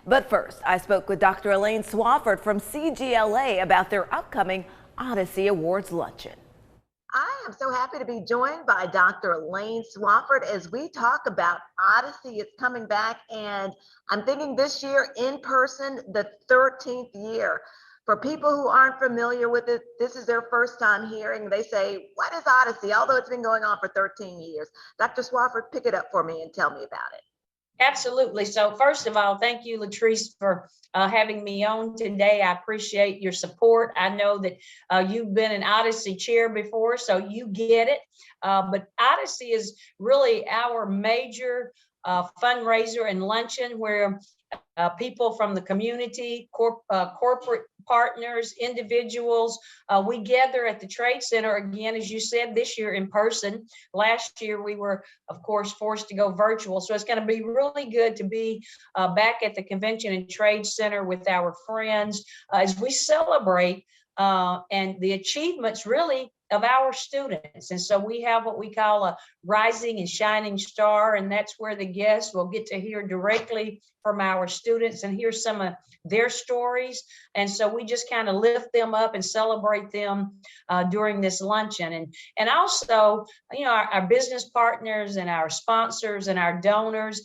But first, I spoke with Dr. Elaine Swafford from CGLA about their upcoming Odyssey Awards Luncheon. I am so happy to be joined by Dr. Elaine Swafford as we talk about Odyssey. It's coming back, and I'm thinking this year in person, the 13th year. For people who aren't familiar with it, this is their first time hearing. They say, what is Odyssey? Although it's been going on for 13 years. Dr. Swafford, pick it up for me and tell me about it. Absolutely. So first of all, thank you, Latrice, for having me on today. I appreciate your support. I know that you've been an Odyssey chair before, so you get it. But Odyssey is really our major fundraiser and luncheon where people from the community, corporate partners, individuals, we gather at the Trade Center again, as you said, this year in person. Last year we were, of course, forced to go virtual. So it's going to be really good to be back at the Convention and Trade Center with our friends as we celebrate and the achievements really of our students. And so we have what we call a rising and shining star, and that's where the guests will get to hear directly from our students and hear some of their stories. And so we just kind of lift them up and celebrate them during this luncheon. And also, you know, our business partners and our sponsors and our donors,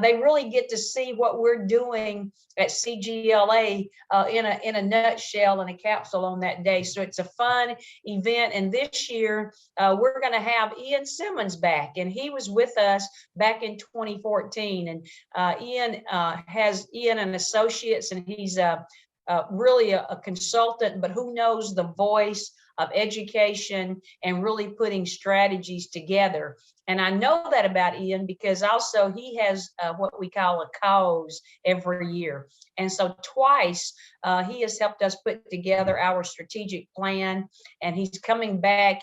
they really get to see what we're doing at CGLA in a nutshell, in a capsule on that day. So it's a fun event. And this year, we're going to have Ian Simmons back, and he was with us back in 2014. And Ian and Associates, and he's really a consultant, but who knows the voice of education and really putting strategies together. And I know that about Ian because also he has what we call a cause every year. And so twice he has helped us put together our strategic plan, and he's coming back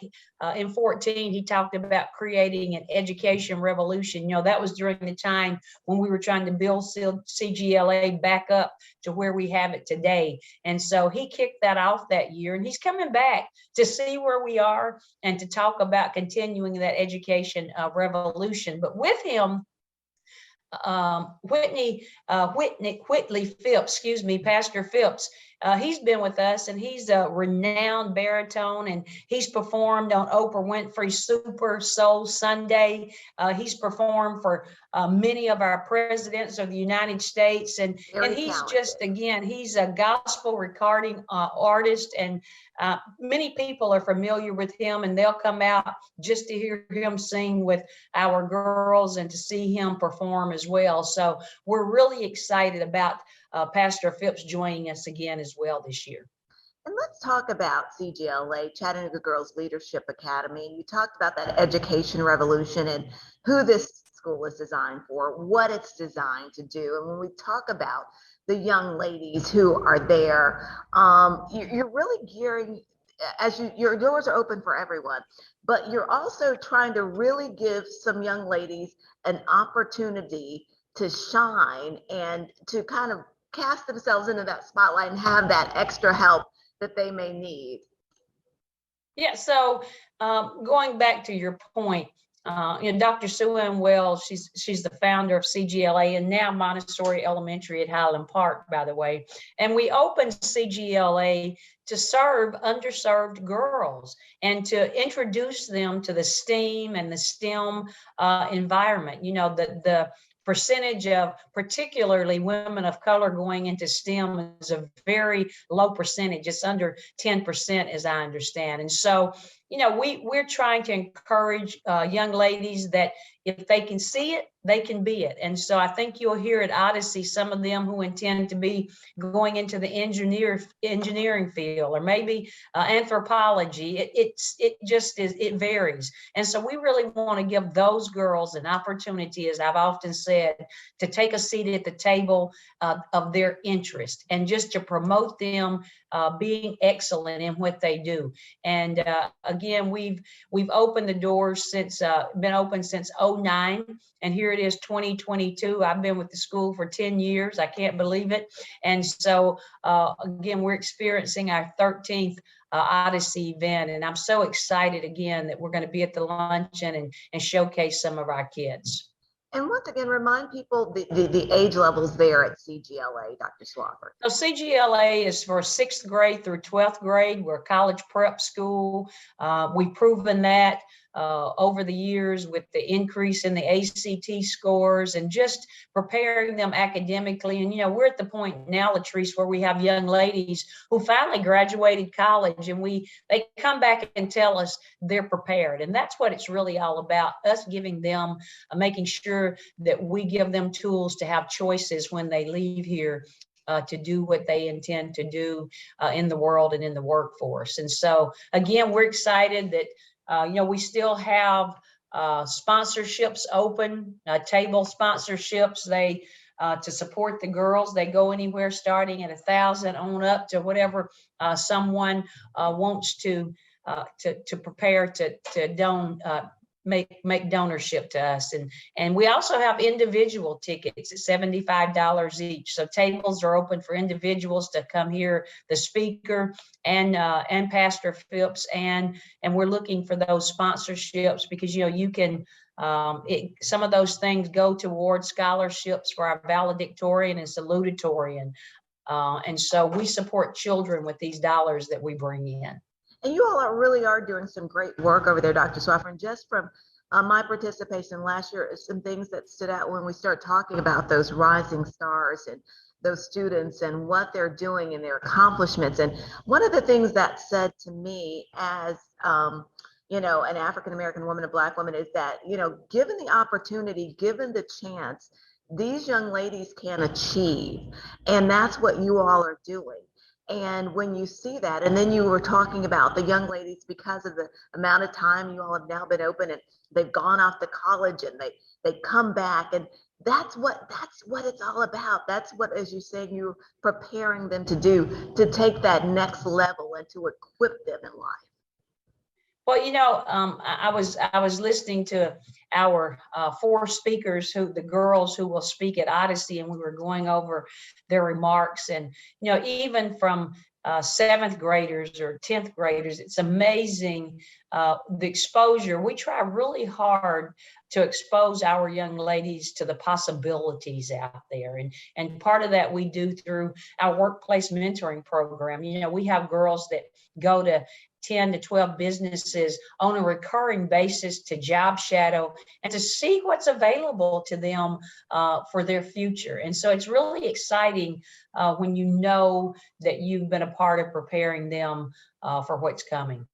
in 14. He talked about creating an education revolution. You know, that was during the time when we were trying to build CGLA back up to where we have it today. And so he kicked that off that year, and he's coming back to see where we are and to talk about continuing that education revolution. But with him, Whitley Phipps, Pastor Phipps, he's been with us, and he's a renowned baritone, and he's performed on Oprah Winfrey's Super Soul Sunday. He's performed for many of our presidents of the United States, and he's just, again, he's a gospel recording artist, and many people are familiar with him, and they'll come out just to hear him sing with our girls and to see him perform as well. So we're really excited about Pastor Phipps joining us again as well this year. And let's talk about CGLA, Chattanooga Girls Leadership Academy. You talked about that education revolution and who this school is designed for, what it's designed to do. And when we talk about the young ladies who are there, you're really gearing, as your doors are open for everyone, but you're also trying to really give some young ladies an opportunity to shine and to kind of cast themselves into that spotlight and have that extra help that they may need. Yeah, so going back to your point, you know, Dr. Sue Ann Wells, she's the founder of CGLA and now Montessori Elementary at Highland Park, by the way. And we opened CGLA to serve underserved girls and to introduce them to the STEAM and the STEM environment. You know, the percentage of particularly women of color going into STEM is a very low percentage. It's under 10%, as I understand. And so, you know, we're trying to encourage young ladies that if they can see it, they can be it. And so I think you'll hear at Odyssey some of them who intend to be going into the engineering field or maybe anthropology. It just is, it varies. And so we really want to give those girls an opportunity, as I've often said, to take a seat at the table of their interest and just to promote them being excellent in what they do. And again, we've opened the doors since been open since 2009, and here it is 2022. I've been with the school for 10 years. I can't believe it. And so again, we're experiencing our 13th Odyssey event, and I'm so excited again that we're going to be at the luncheon and showcase some of our kids. And once again, remind people the age levels there at CGLA, Dr. Swafford. So CGLA is for 6th grade through 12th grade. We're a college prep school. We've proven that over the years with the increase in the ACT scores and just preparing them academically. And, you know, we're at the point now, Latrice, where we have young ladies who finally graduated college, and they come back and tell us they're prepared. And that's what it's really all about, us giving them, making sure that we give them tools to have choices when they leave here to do what they intend to do in the world and in the workforce. And so, again, we're excited that you know, we still have sponsorships open, table sponsorships. They to support the girls. They go anywhere starting at $1,000 on up to whatever someone wants to prepare to make donorship to us. And we also have individual tickets at $75 each. So tables are open for individuals to come hear the speaker and Pastor Phipps, and we're looking for those sponsorships because, you know, you can some of those things go towards scholarships for our valedictorian and salutatorian. And so we support children with these dollars that we bring in. And you all really are doing some great work over there, Dr. Swafford. And just from my participation last year, some things that stood out when we start talking about those rising stars and those students and what they're doing and their accomplishments. And one of the things that said to me as, you know, an African-American woman, a Black woman, is that, you know, given the opportunity, given the chance, these young ladies can achieve. And that's what you all are doing. And when you see that, and then you were talking about the young ladies, because of the amount of time you all have now been open and they've gone off to college and they come back, and that's what it's all about. That's what, as you say, you're preparing them to do, to take that next level and to equip them in life. Well, you know, I was listening to our 4 speakers, the girls who will speak at Odyssey, and we were going over their remarks. And, you know, even from 7th graders or 10th graders, it's amazing the exposure. We try really hard to expose our young ladies to the possibilities out there. And part of that we do through our workplace mentoring program. You know, we have girls that go to 10 to 12 businesses on a recurring basis to job shadow and to see what's available to them for their future. And so it's really exciting when you know that you've been a part of preparing them for what's coming.